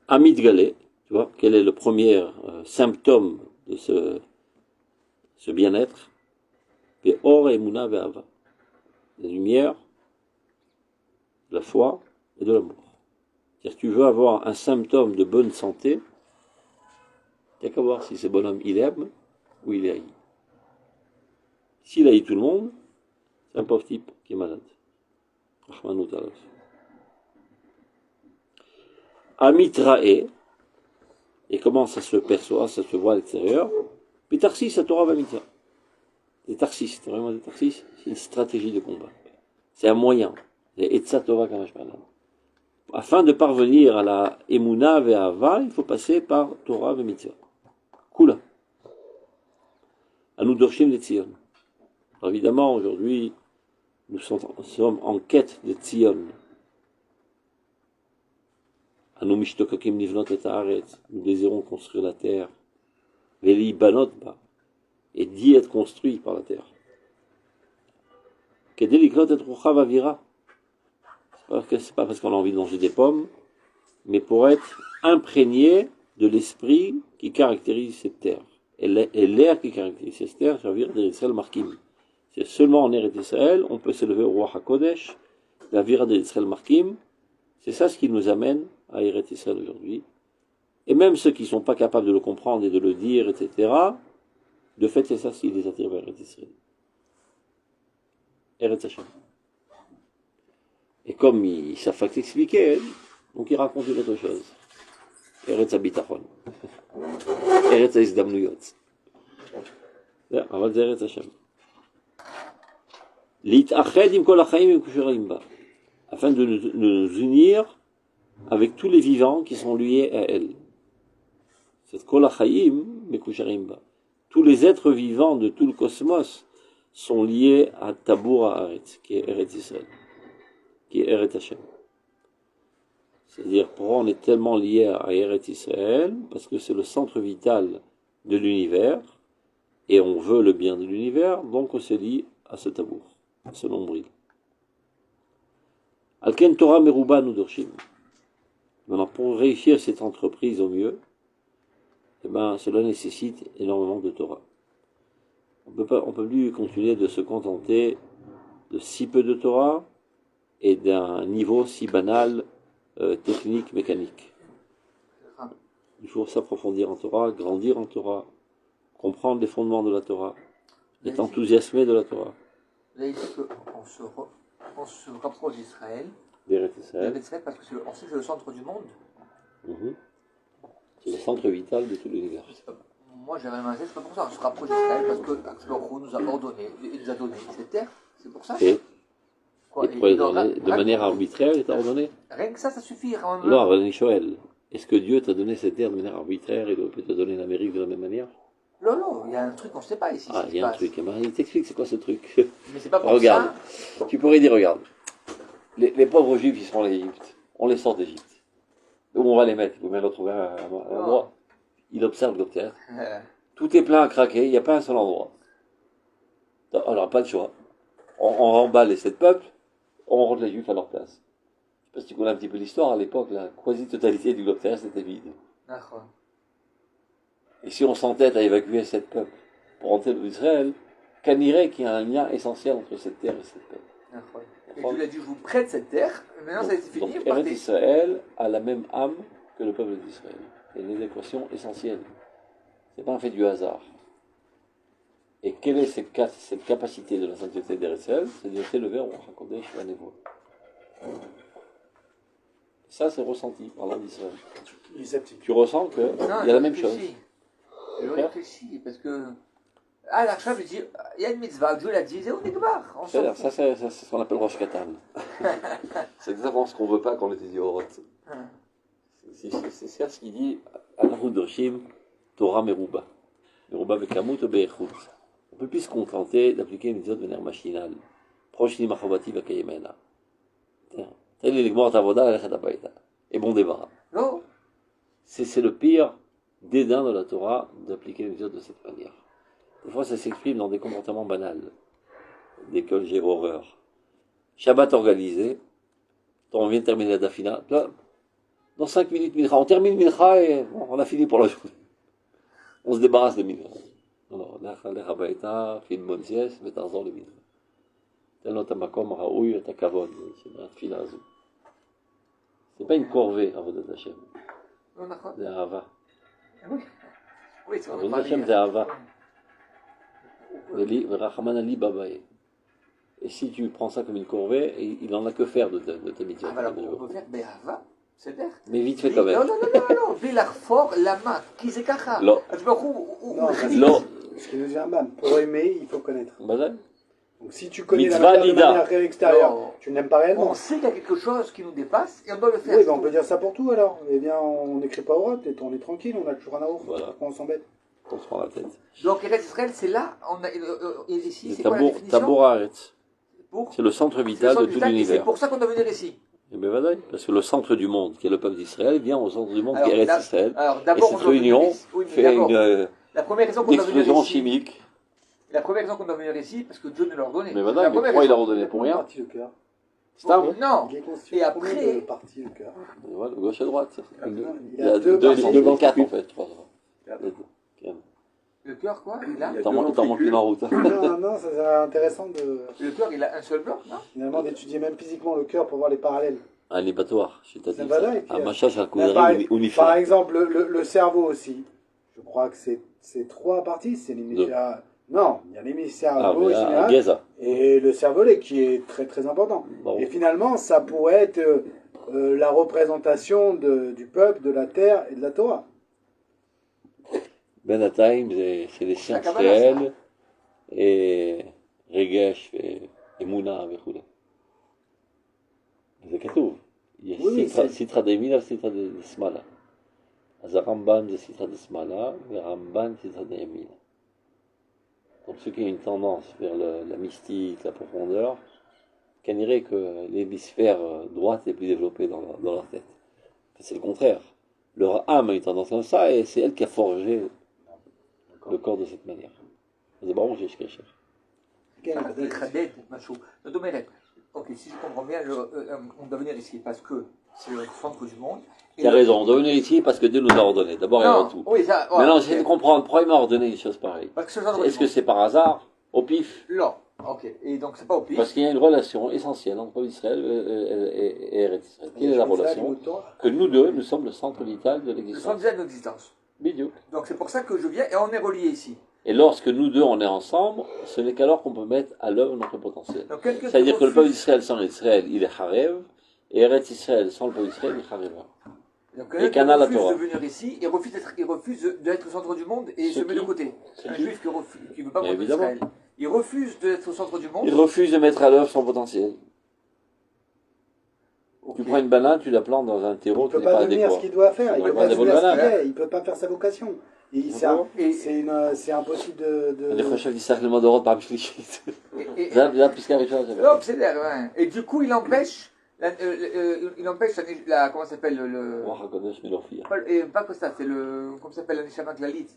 Amit Galé, tu vois, quel est le premier symptôme de ce bien-être? Et Or et Mouna Ve'ava. La lumière, de la foi et de l'amour. C'est-à-dire que tu veux avoir un symptôme de bonne santé, il n'y a qu'à voir si ce bonhomme il aime ou il haït. S'il haït tout le monde, c'est un pauvre type qui est malade. Rahmanou Talas. Amitrae, et comment ça se perçoit, ça se voit à l'extérieur? Puis Tarsis, ça Torah va mitzvah. Des Tarsis, c'est vraiment des Tarsis, c'est une stratégie de combat. C'est un moyen. C'est Etza Tova Kamash Malan. Afin de parvenir à la Emouna Ve'ava, il faut passer par Torah et Mitzvah. Kula. À nous Dorshim de Tzion. Alors évidemment, aujourd'hui, nous sommes en quête de Tzion. À nous Mishtokakim Nivnot et Haaretz. Nous désirons construire la terre. Veli Banot Ba. Et d'y être construit par la terre. Kedeliknot et Ruchav Avira. C'est pas parce qu'on a envie de manger des pommes, mais pour être imprégné de l'esprit qui caractérise cette terre. Et l'air qui caractérise cette terre, ça veut dire d'Israël Markim. C'est seulement en Eretz Israël, on peut s'élever au roi HaKodesh, la vira d'Israël Markim. C'est ça ce qui nous amène à Eretz Israël aujourd'hui. Et même ceux qui ne sont pas capables de le comprendre et de le dire, etc., de fait, c'est ça ce qui les attire vers Eretz Israël. Eretz Hashem. Et comme ils savent pas t'expliquer, donc ils racontent une autre chose. Eretz Habitachon. Eretz Ha'izdamnuyot. אבל זה ארץ השם. להתאחד עם כל החיים ומקושרים בה. Afin de nous unir avec tous les vivants qui sont liés à elle. C'est kol hachayim mekusharim ba. Tous les êtres vivants de tout le cosmos sont liés à Tabour Haaretz, qui est Eretz Israël, qui est Eretz Hashem. C'est-à-dire, pourquoi on est tellement lié à Eretz Israël? Parce que c'est le centre vital de l'univers, et on veut le bien de l'univers, donc on se lie à ce Tabour, à ce nombril. Alken Torah Meruba nous dorshim. Maintenant, pour réussir cette entreprise au mieux, eh ben, cela nécessite énormément de Torah. On peut plus continuer de se contenter de si peu de Torah et d'un niveau si banal, technique, mécanique. Il faut s'approfondir en Torah, grandir en Torah, comprendre les fondements de la Torah, être enthousiasmé de la Torah. Vous avez dit qu'on se rapproche d'Israël, D'Eretz Israël, parce que c'est le centre du monde. C'est le centre vital de tout l'univers. Moi j'avais un c'est pas pour ça, on se rapproche d'Israël parce que Akhlorou nous a ordonné, il nous a donné cette terre, c'est pour ça. Et Quoi, pourquoi il donné de manière arbitraire, il t'a ordonné? Rien que ça suffit. Non, René Joël, est-ce que Dieu t'a donné cette terre de manière arbitraire et peut te donner l'Amérique de la même manière? Non, il y a un truc qu'on ne sait pas ici. Ah, il y a un truc. Il t'explique c'est quoi ce truc. Mais c'est pas pour regarde, ça. Tu pourrais dire, regarde, les pauvres juifs, ils sont en Égypte. On les sort d'Égypte. Où on va les mettre? Vous m'avez retrouvé un endroit. Il observe le terre. Tout est plein à craquer, il n'y a pas un seul endroit. On n'aura pas le choix. On remballe les 7 peuples, on rentre les juifs à leur place. Je sais pas si tu connais un petit peu l'histoire, à l'époque, la quasi-totalité du globe terrestre était vide. Et si on s'entête à évacuer 7 peuples pour rentrer d'Israël, qu'anirait qu'il y a un lien essentiel entre cette terre et cette peuple. Et Dieu lui a dit, je vous prête cette terre, mais maintenant ça a été fini. Donc Eretz Israël a la même âme que le peuple d'Israël. C'est une équation essentielle. C'est pas un fait du hasard. Et quelle est cette capacité de la sainteté d'Eretz Israël? C'est de s'élever au HaKodesh Vanevo. Ça, c'est ressenti par l'âme d'Israël. Tu ressens qu'il y a la même chose. Je réfléchis, parce que... Ah, l'Archab, il dit, il y a une mitzvah, Dieu l'a dit, c'est au Nigbar. Ça, c'est ce qu'on appelle Rosh Katan. C'est exactement ce qu'on ne veut pas qu'on étudie au Rot. C'est ça ce qu'il dit, Anahu Doshim, Torah Meruba. Meruba Vekamut Be'echut. On ne peut plus se contenter d'appliquer une mitzvah de manière machinale. Prochni Machavati Vakayemena. Tel est l'Igmor Tavoda, Alechat Abayta. Et bon débarras. Non. C'est le pire dédain de la Torah d'appliquer une mitzvah de cette manière. Des fois, ça s'exprime dans des comportements banals, desquels j'ai horreur. Shabbat organisé, on vient de terminer la Dafina. Dans 5 minutes, Mincha, on termine Mincha et bon, on a fini pour la journée. On se débarrasse de Mincha. Non, Lecha Baïta, fais une bonne sieste, mets en le Mincha. Tel notre makom raoui et ta kavod, c'est la Tfila azou. C'est pas une corvée, Avodat Hashem. C'est Ahava. Oui, c'est Avodat Hashem, c'est Ahava. Et si tu prends ça comme une corvée, il n'en a que faire de tes mitzvot. Alors, on peut faire Behava, c'est bien. Mais vite fait quand même. Non. Villarfort, Lama, Kizekacha. Non. Non, ce qui nous vient même. Pour aimer, il faut connaître. Donc si tu connais la Mitzvah matière de nida. manière extérieure, Non. tu ne l'aimes pas réellement. On sait qu'il y a quelque chose qui nous dépasse et on doit le faire. Oui, ben on peut dire ça pour tout alors. Eh bien, on n'écrit pas au rat, on est tranquille, on a toujours un aour. Voilà. Pourquoi on s'embête? On se prend la tête. Donc Eretz Israël, c'est là, ici, Le c'est quoi la définition Tabor Haaretz. Pour C'est le centre c'est vital le de centre tout vital, et c'est l'univers. pour ça qu'on doit venir ici. Et bien voilà, parce que le centre du monde, qui est le peuple d'Israël, vient au centre du monde, qui est Alors, Eretz Israël. Alors Et d'abord, on cette doit venir réunion ici. Oui, mais fait d'abord, une la première raison qu'on doit venir explosion ici. chimique. La première raison qu'on doit venir ici, parce que Dieu nous l'a ordonné. Mais C'est voilà, la mais première pourquoi il a raison. ordonné pour rien? Partie le cœur. Stable. Non. Il est constitué Et de combien après- de parties le cœur? Voilà, gauche et droite. Il Il y y a a deux deux, parties. deux, quatre en fait. Trois. Le cœur, quoi, il a. Il y a T'en deux manques une en route. hein. Non, non, ça serait intéressant de Le cœur, il a un seul bloc, non finalement d'étudier même physiquement le cœur pour voir les parallèles. Un libatoire, je C'est voilà, et puis, un machin, c'est un Mais par, couvert par uniforme. exemple, le cerveau aussi. Je crois que c'est trois parties. C'est l'hémisphère. Non, il y a l'hémisphère Ah, gauche mais à général, Gaza. et le cervelet qui est très très important. Bon. Et finalement, ça pourrait être la représentation du peuple, de la terre et de la Torah. Ben Ataim, c'est les sciences Kabbalah, ça. réelles, et Regesh, et Mouna, וכו'. זה כתוב. יש Oui, סטרא דימינה וסטרא דשמאלה. אז הרמב"ן זה סטרא דשמאלה, והרמב"ן סטרא דימינה. Donc ceux qui ont une tendance vers la mystique, la profondeur, qu'on dirait que l'hémisphère droite est plus développé dans leur tête. C'est le contraire. Leur âme a une tendance comme ça, et c'est elle qui a forgé le corps de cette manière. זה ברור שיש קשר. כן, זה לחדד משהו. זאת אומרת, אוקיי, si je comprends bien, on doit venir ici parce que c'est le centre du monde. Tu as raison, on doit venir ici parce que Dieu nous a ordonné, d'abord et avant Non, tout. oui, ça. Maintenant, j'essaie de comprendre pourquoi il m'a ordonné une chose pareille. Parce que c'est le centre Est-ce du que monde. c'est par hasard, au pif? Non, ok. Et donc c'est pas au pif. Parce qu'il y a une relation essentielle entre Israël et Eretz Israël. Quelle est la relation? Que nous deux, nous sommes le centre vital de Le centre l'existence. de l'existence. Bidiouk. Donc c'est pour ça que je viens et on est reliés ici. Et lorsque nous deux, on est ensemble, ce n'est qu'alors qu'on peut mettre à l'œuvre notre potentiel. Donc quelqu'un C'est-à-dire qui que le peuple refuse- d'Israël sans Israël, il est Harev, et Eretz Israël sans le peuple d'Israël, il est Hareva. Donc Et quelqu'un Cana, qui la refuse Torah. de venir ici, il refuse d'être au centre du monde et C'est se met de qui côté. C'est Un qui juif qui ne veut pas Mais venir évidemment. d'Israël. Il refuse d'être au centre du monde. Il refuse de mettre à l'œuvre son potentiel. Ok. Tu prends une banane, tu la plantes dans un terreau Il qui ne n'est peut pas pas devenir adéquat. ce qu'il doit faire, il On ne peut va pas pas devenir ce dévoiler qu'il la est, il ne peut pas faire sa vocation. Et Et- c'est impossible de... אני חושב תצטרך ללמוד אורות פעם שלישית. et- זה הפסקה הראשונה שלו. Non, c'est l'air, ouais. Et du coup, il empêche, comment ça s'appelle, רוח הקודש מלהופיע. pas que ça, c'est comment ça s'appelle, la Neshama Glalit,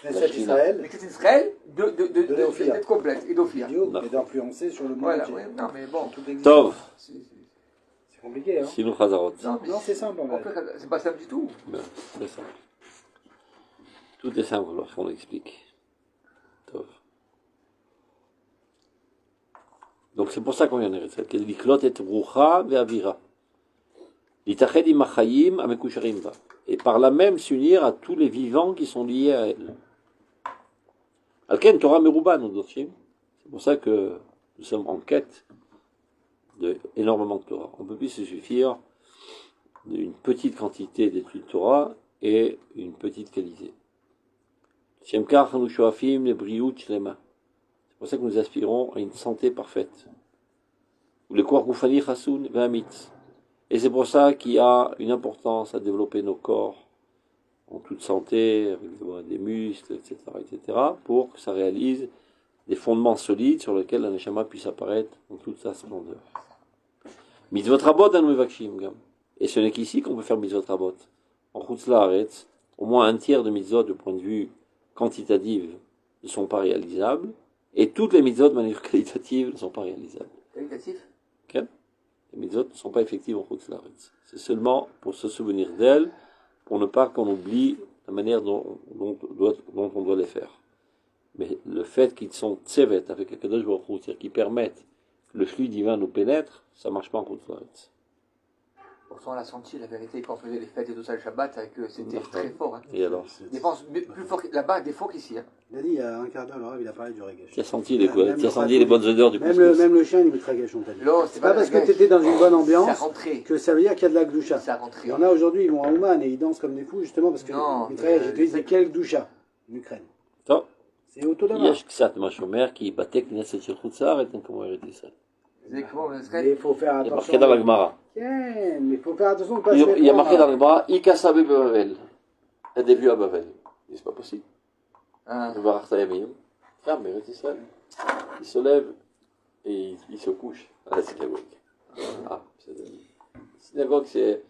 Knesset Israël, mais c'est Israël, d'Ophir. d'être complète, et d'Ophir. idiot, et d'influencer sur le monde Voilà, entier. ouais, non, mais bon, Tout existe. טוב, C'est compliqué, hein. עשינו חזרות. non, mais Non, c'est simple, en on fait. peut- c'est pas simple du tout. Ben, c'est simple. Tout est simple lorsqu'on explique. טוב. Donc c'est pour ça qu'on vient en Eretz, כדי לקלוט את רוחה ואווירה. להתאחד עם החיים המקושרים בה. Et par là même s'unir à tous les vivants qui sont liés à elle. על כן, תורה מרובה, nous דורשים. C'est pour ça que nous sommes en quête d'énormément de Torah. On ne peut plus se suffire d'une petite quantité d'études Torah et une petite qualité. C'est pour ça que nous aspirons à une santé parfaite. Et c'est pour ça qu'il y a une importance à développer nos corps en toute santé, avec des muscles, etc., pour que ça réalise des fondements solides sur lesquels la Neshama puisse apparaître en toute sa splendeur. Mitzvot rabot anu mevakshim gam. Et ce n'est qu'ici qu'on peut faire mitzvot rabot. En Chutz Laaretz, au moins un tiers de mitzvot, du point de vue quantitatif, ne sont pas réalisables, et toutes les mitzvot de manière qualitative ne sont pas réalisables. Qualitatif. Les mitzvot ne sont pas effectives en Chutz Laaretz. C'est seulement pour se souvenir d'elles, pour ne pas qu'on oublie la manière dont on doit les faire. Mais le fait qu'ils sont tsevet avec un Kadosh Baruch Hu, c'est-à-dire qu'ils permettent que le flux divin nous pénètre, ça ne marche pas en Chutz Laaretz. Pourtant, on l'a senti, la vérité, quand on faisait les fêtes et tout ça, le Shabbat, avec c'était D'accord. très fort. Hein. Et alors, Des fois, plus fort là-bas, des fois qu'ici. Hein. Il a dit il y a un quart d'heure, le rêve, il a parlé du reggae. tu as senti les, Même tu le as senti les bonnes odeurs du Même couscous. le chien, il met reggae, on t'a dit. Non, C'est pas parce que reggae. tu étais dans une bonne Ça ambiance rentrait. que ça veut dire qu'il y a de la gdoucha. Ça rentrait. Il y en a aujourd'hui, ils vont à Ouman et ils dansent comme des fous, justement parce que Non, Mitraillage, j'ai dit, c'est quel gdoucha en Ukraine. Top. C'est אותו דבר. יש קצת מה שאומר, כי בתי כנסת של חוץ לארץ הם כמו ארץ ישראל. זה כמו Mais ישראל. il faut faire זה attention. marqué dans la Gemara. כן, mais il faut faire attention de pas se Il y a marqué dans la méprendre. Gemara, Ikasabe Bavel. Un début à Bavel. C'est pas possible. Ah. Le Barak Tayamim. Frère, mais Eretz Israël. Il se lève et il se couche à la synagogue. Ah, la synagogue, c'est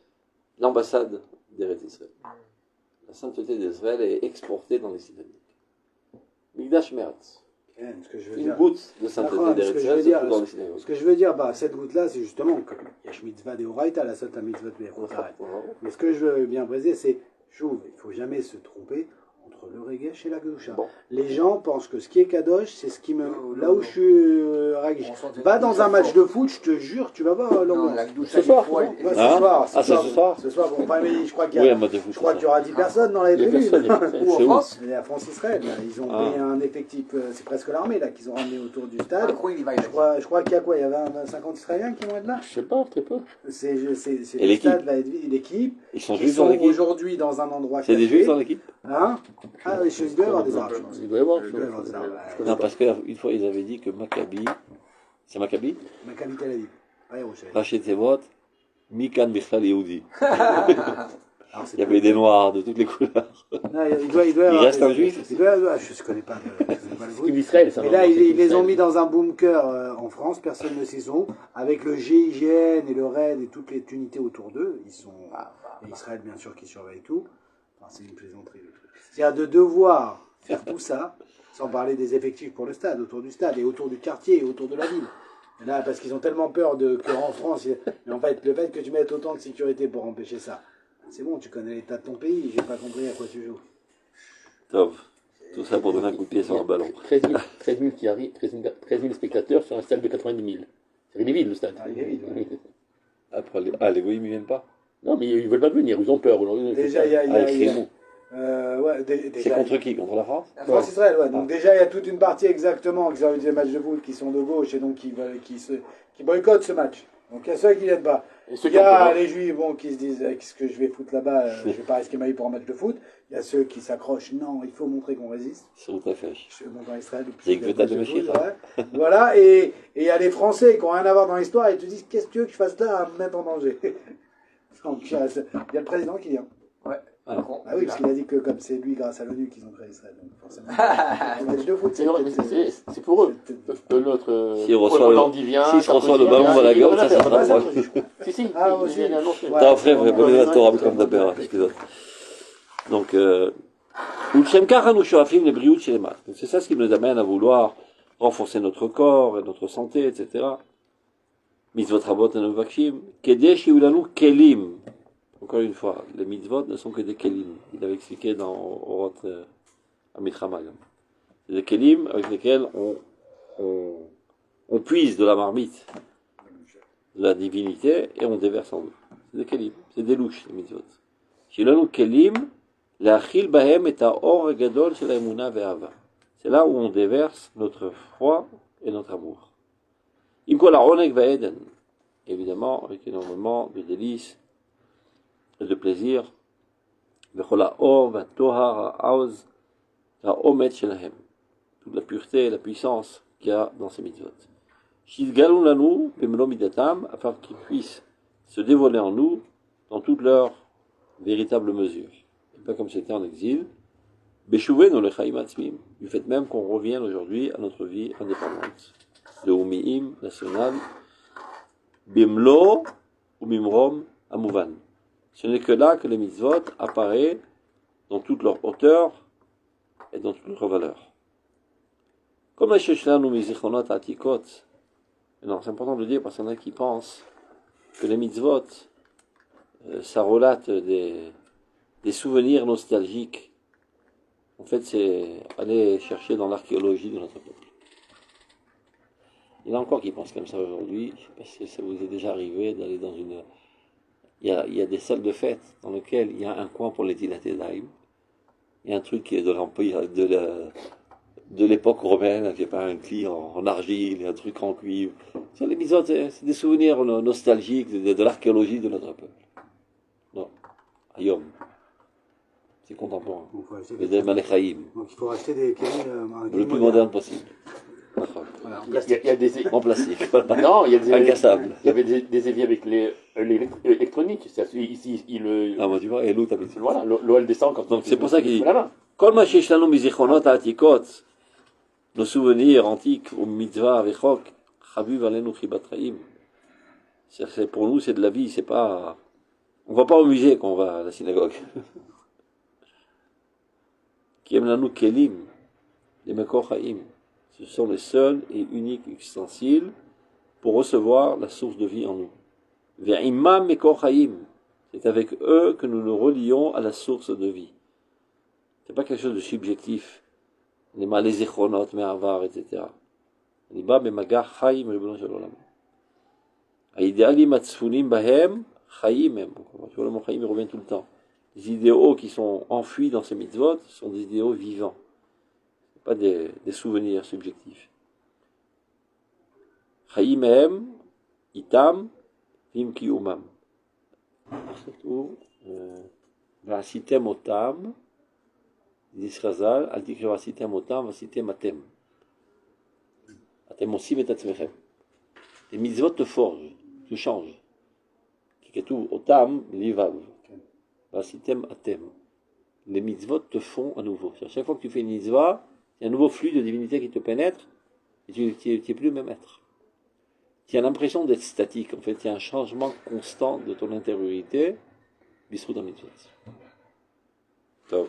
l'ambassade d'Eretz Israël. La sainteté d'Israël est exportée dans les synagogues. Migdash Meretz. כן, ce que je veux Une dire. goutte de sainteté D'accord, d'Eretz ce que je Israël veux se dire, trouve dans les synagogues. Ce que je veux dire, bah, cette goutte-là, c'est justement, il y a mitzvah de Horaïta, la sota mitzvah de Horaïta. Mais ce que je veux bien préciser, c'est, chouve, il ne faut jamais se tromper entre le regesh et la kedusha. Bon. Les gens pensent que ce qui est kadosh, c'est ce qui me... Là où je suis regesh. On s'entend- Va dans un match de foot, je te jure, tu vas voir Non, l'ambiance. la douche Ce soir, poil. Ouais, ce Hein soir, Ah, c'est ce soir Ce soir, bon, enfin, mais je crois qu'il Oui, y un a... mode de foot. Je crois qu'il y aura 10 personnes dans les Il y a tribunes. personne, il y a personne. Ou en C'est où France. Et la France-Israël, là, ils ont Ah. pris un effectif, c'est presque l'armée là, qu'ils ont ramené autour du stade. Macron, il y va, il Je crois qu'il y a quoi? Il y avait 50 Israéliens qui vont être là. Je sais pas, très peu. C'est Et le l'équipe stade va être vide, l'équipe. Ils sont Ils juifs dans sont l'équipe. aujourd'hui dans un endroit C'est des caché. juifs dans l'équipe. Hein? Ah oui, il doit y avoir des arabes, je pense. Il doit y avoir. Il doit y avoir des arabes. Non, parce qu'une fois, ils avaient dit que Maccabi, c'est Maccabi, Maccabi Tel Aviv. Ouais, Rochelle. Rachet Tevot, Mikan Bichlal Yehudi. Alors, c'est Il y avait des noirs de toutes les couleurs. Non, il doit y avoir. reste un juif. Il doit y avoir. Je ne connais pas le foot. Israël, ça. Mais là, ils les ont mis dans un bunker en France, personne ne sait où, avec le GIGN et le RAID et toutes les unités autour d'eux. Ils sont. Et Israël, bien sûr, qui surveille tout. Enfin, c'est une plaisanterie, le truc. C'est-à-dire de devoir faire tout ça, sans parler des effectifs pour le stade, autour du stade et autour du quartier et autour de la ville. Et là, parce qu'ils ont tellement peur qu'en France, mais en fait, le fait que tu mettes autant de sécurité pour empêcher ça, c'est bon, tu connais l'état de ton pays, j'ai pas compris à quoi tu joues. Top. Tout ça pour donner un coup de pied sur un ballon. 13 000 qui arrivent, 13 000 spectateurs sur un stade de 90 000. C'est vide le stade. Ah, il est vide, ouais. Après, les goïms, ils viennent pas. Non, mais ils veulent pas venir, ils ont peur aujourd'hui. Déjà, il y a. Ah, écris-nous. Ouais, C'est déjà, contre qui? Contre la France? la France-Israël, ouais. Donc Ah. déjà, il y a toute une partie exactement qui ont des matchs de foot qui sont de gauche et donc qui boycottent ce match. Donc il y a ceux qui viennent pas. Et ceux Il qui y ont a peur. les juifs qui se disent qu'est-ce que je vais foutre là-bas, je vais pas risquer ma vie pour un match de foot. Il y a ceux qui s'accrochent, non, il faut montrer qu'on résiste. C'est où t'as fait? Je suis monté en Israël. C'est que t'as de Meshir. Voilà, et il y a les Français qui n'ont rien à voir dans l'histoire et te disent qu'est-ce que tu veux que je fasse là à me mettre en danger. Donc, il y a le président qui vient. Ouais. Macron. Ah oui, parce qu'il a dit que comme c'est lui, grâce à l'ONU, qu'ils ont créé Israël. Donc forcément, un match de foot, C'est pour eux. Notre. S'il reçoit le- s'il se reçoit le ballon dans la gueule, ça sera pas ça. drôle. Si, Ah, aussi. il y a un annonce. Ouais. T'as frère, vous êtes Torah comme d'abord, excusez-moi. Donc, Ulchem Kachanu Shoafim le Briout chez les maths. C'est ça ce qui nous amène à vouloir renforcer notre corps et notre santé, etc. Mitzvot Rabot et Novakshim. Kedesh Yulanu Kelim. Encore une fois, les mitzvot ne sont que des kelim. Il avait expliqué dans Orot Amitrama. C'est des kelim avec lesquels on puise de la marmite, de la divinité, et on déverse en nous. C'est des kelim, c'est des louches, les mitzvot. Shilanu kelim, l'achil bahem et ha'or gadol shel ha'emuna ve'ava. C'est là où on déverse notre foi et notre amour. Imkol ha'oneg va'eden. Évidemment, avec énormément de délices et de plaisir. V'chol ha'or v'atohar ha'aoz ha'omet shelahem. Toute la pureté et la puissance qu'il y a dans ces mitzvot. Shidgalun lanu b'melo midatam, afin qu'ils puissent se dévoiler en nous dans toute leur véritable mesure. Et pas comme c'était en exil. Beshuvenu lechaim atzmim, du fait même qu'on revienne aujourd'hui à notre vie indépendante. Le umiim national. Bimlo ou mimrom amouvan. Ce n'est que là que les mitzvot apparaissent dans toute leur hauteur et dans toute leur valeur. Comme les sheshlanu mizichonot atikot. Non, c'est important de le dire parce qu'il y en a qui pensent que les mitzvot, ça relate des souvenirs nostalgiques. En fait, c'est aller chercher dans l'archéologie de notre peuple. Il y en a encore qui pensent comme ça aujourd'hui. Je ne sais pas si ça vous est déjà arrivé d'aller dans une... Il y a des salles de fête dans lesquelles il y a un coin pour les dilatédaïm. Il y a un truc qui est de l'empire, de l'époque romaine, qui est pas un cli en argile, et un truc en cuivre. C'est les mitzvot, c'est des souvenirs nostalgiques de l'archéologie de notre peuple. Non. Ayom. C'est contemporain. Donc, il faut acheter Les des- Malechaïm, donc, il faut acheter des kelim, un le kelim plus moderne possible. Voilà, en Il y a plastique. des... En plastique. Non, il y a des... Incassable. Il y avait des éviers avec l'électronique. Ici, Ah, bah tu vois, et l'eau, t'as mis. voilà, l'eau elle descend quand Donc, c'est pour ça qu'il- la main. Kol ma shesh lanu mizichronot ha'atikot, nos souvenirs antiques, ou mitzvah vechok, chaviv alenu chibat chaim. C'est pour nous, c'est de la vie, c'est pas. On va pas au musée quand on va à la synagogue. Kiem lanu kelim, les mekor chaim. Ce sont les seuls et uniques ustensiles pour recevoir la source de vie en nous. Ve'imam mekor chaim. C'est avec eux que nous nous relions à la source de vie. C'est pas quelque chose de subjectif. Les malais zechronot, me'avar, etc. On y va, mais magar chaim, le bon shalom. Aïdéalim atzfunim bahem, chaim, tu vois, le mot chaim, il revient tout le temps. Les idéaux qui sont enfouis dans ces mitzvot sont des idéaux vivants. Pas des souvenirs subjectifs. Chaim hem, itam, vim kiyumam. Surtout, v'asitem otam, dit Chazal, al tikre v'asitem otam, v'asitem atem. Atem osim et atzmechem. Les mitzvot te forgent, te changent. Kiketou otam, livav. V'asitem atem. Les mitzvot te font à nouveau. À chaque fois que tu fais une mitzvah, il y a un nouveau flux de divinité qui te pénètre, et tu n'es plus le même être. Tu as l'impression d'être statique. En fait, il y a un changement constant de ton intériorité, bisrout dans mitzvot. Top.